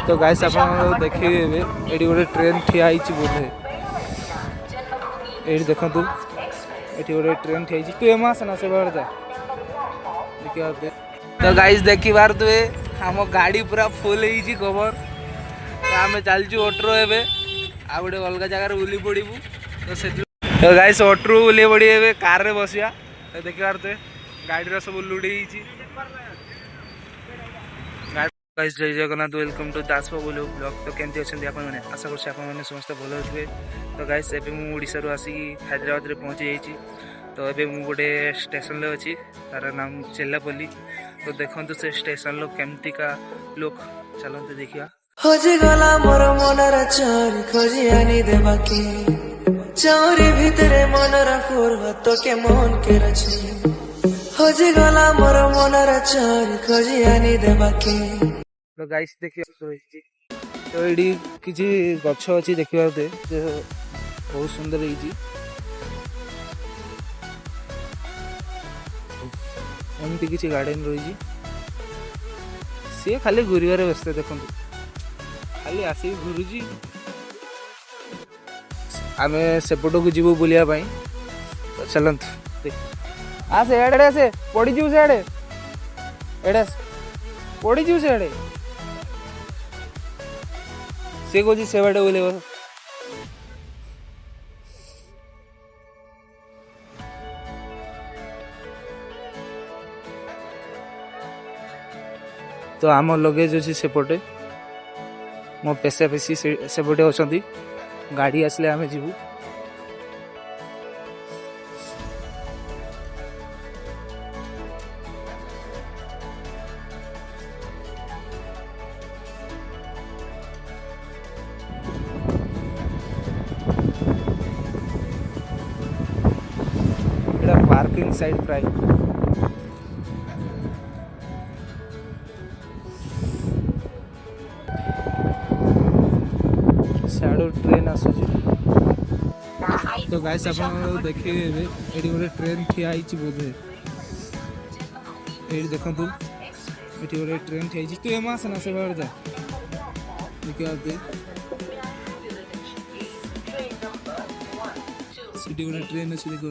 तो गाइस आप देखिए ये गोटे ट्रेन ठिया बोधे ये देखु ये गोटे ट्रेन ठिया तू एम आसना से बाहर जा देखिए तो गाइस देखी बार तुए आम गाड़ी पूरा फुल हो कवर तो आम चलचु ऑटो ए आ गोटे अलग जगार बुली पड़ू तो से तो गाइस ऑटो बुले पड़ी ए कार रे बसिया तो देखी बार तुए गाड़ी सब लुड़ी गाइस जय Jagannath welcome to Das Babu blog तो केमती अच्छे आप आशा कर समस्त भल थे तो गाइस एबे मु ओडिसा रो आसी हैदराबाद रे पहुंची जाइए तो एबे मु गोटे स्टेशन रे अच्छी तार नाम चेल्लापल्ली तो देखो से स्टेशन लो केमती का लोक चलते देखिया खोजी गला मोर मनर चोरी खोजी आनी देबा के चोरी भितरे मनर पूर्व तो के मन के रची खोजी गला मोर मनर चोरी खोजी आनी देबा के तो गाइस देखिए तो ये किसी गछ अच्छी देखा बहुत सुंदर एमती किसी गार्डन रही सी खाली घूरबार व्यस्त देखो खाली आसिक घूरुची आम सेपट को जीवु बुलिया तो चलतु आड़े से पड़ी जीव से एड़े पड़ी जीव से सी कह से बाटे बोले तो आम लगेज अच्छी सेपटे मो पेशा पेशी सेपटे अच्छा गाड़ी आसले आम जीवु पार्किंग साइड प्राय साडो ट्रेन आसुची तो गाइस आप देखिए ये गोटे ट्रेन ठिया बोधे ये देखु ये गोटे ट्रेन ठिया तू एम आसना से बाहर जा देखिए सिटी गोटे ट्रेन अच्छी देखो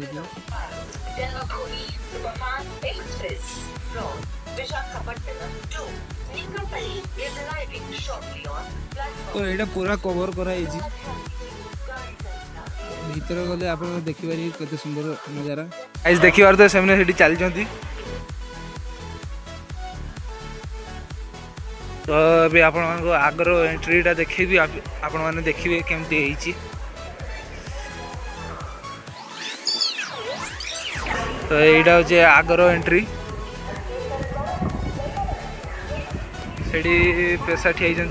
तो ये पूरा कवर कराई भीतर गले आप देखिपारे केते सुंदर नजारा गाइस देखिबार तो से चलती तो अभी आप आगर एंट्रीटा देखी आपण मैंने देखिए केमती तो यहाँ हूँ आगर एंट्री से पेशा ठिया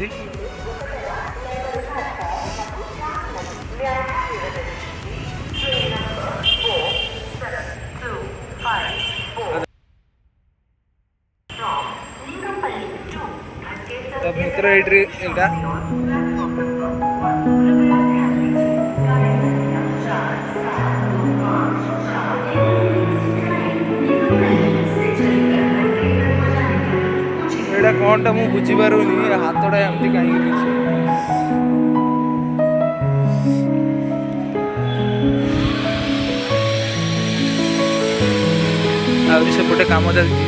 तो भीतर एंट्री एटा कौनटा मु बुझी पारुनी हाथटा एमती कहीं आउरी सेपटे काम चलती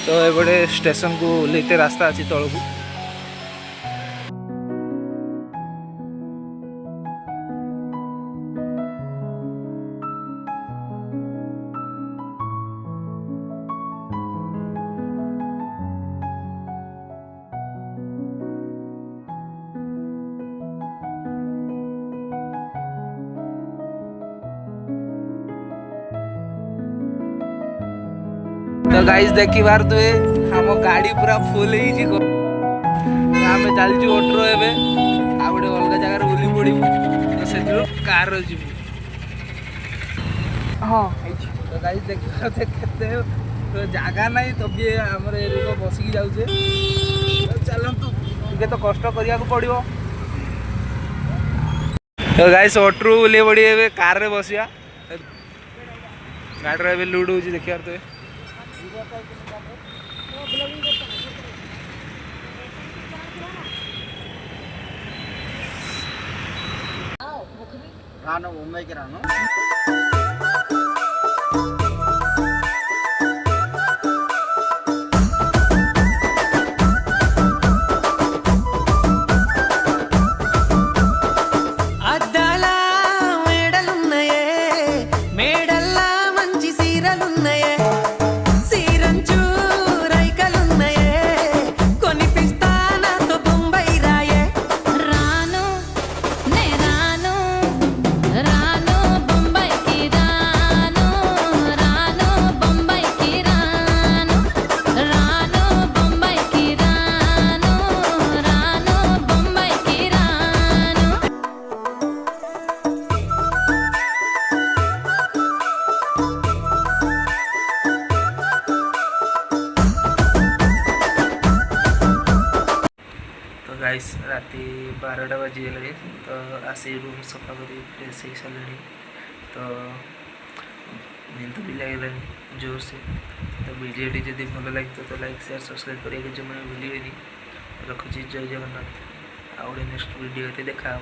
तो एपटे स्टेशन को लेते रास्ता अच्छी तौल को तो गाइस देखी बार तुए आम गाड़ी पूरा फुल हो आम चलचु ऑटो ए आ गोटे अलग जगार बुली पड़ू तो से कार जीव हाँ तो गाइस देखिए केते जगह नहीं तो भी आम बसिकी जाऊे चलतु टे तो कष्ट करने पड़ो तो गाइस ऑटो ओह्लै पड़ी ए कार रे बसिया गाड़ी ए लुड हो देखिए तो రాను ముంబైకి రాను అద్దాల మేడలున్నాయే మేడల్లా మంచి సీరలున్నాయే సీరంచు రైకలున్నాయే కొనిపిస్తా నాతో బొంబై రాయే రాను నే రాను రాను బొంబాయికి రాను రాను బొంబాయికి రాను రాను బొంబాయికి రాను రాను బొంబాయికి రాను तो गाइस राति 12टा बाजिगला तो आसी रूम सफा कर फ्रेश हो सारे तो निंद भी लगलानी जोर से तो वीडियो जब भल लगे तो लाइक शेयर सब्सक्राइब करेंगे जो मैं भूलिए रखुची जय जगन्नाथ आउ नेक्स्ट वीडियो देखा।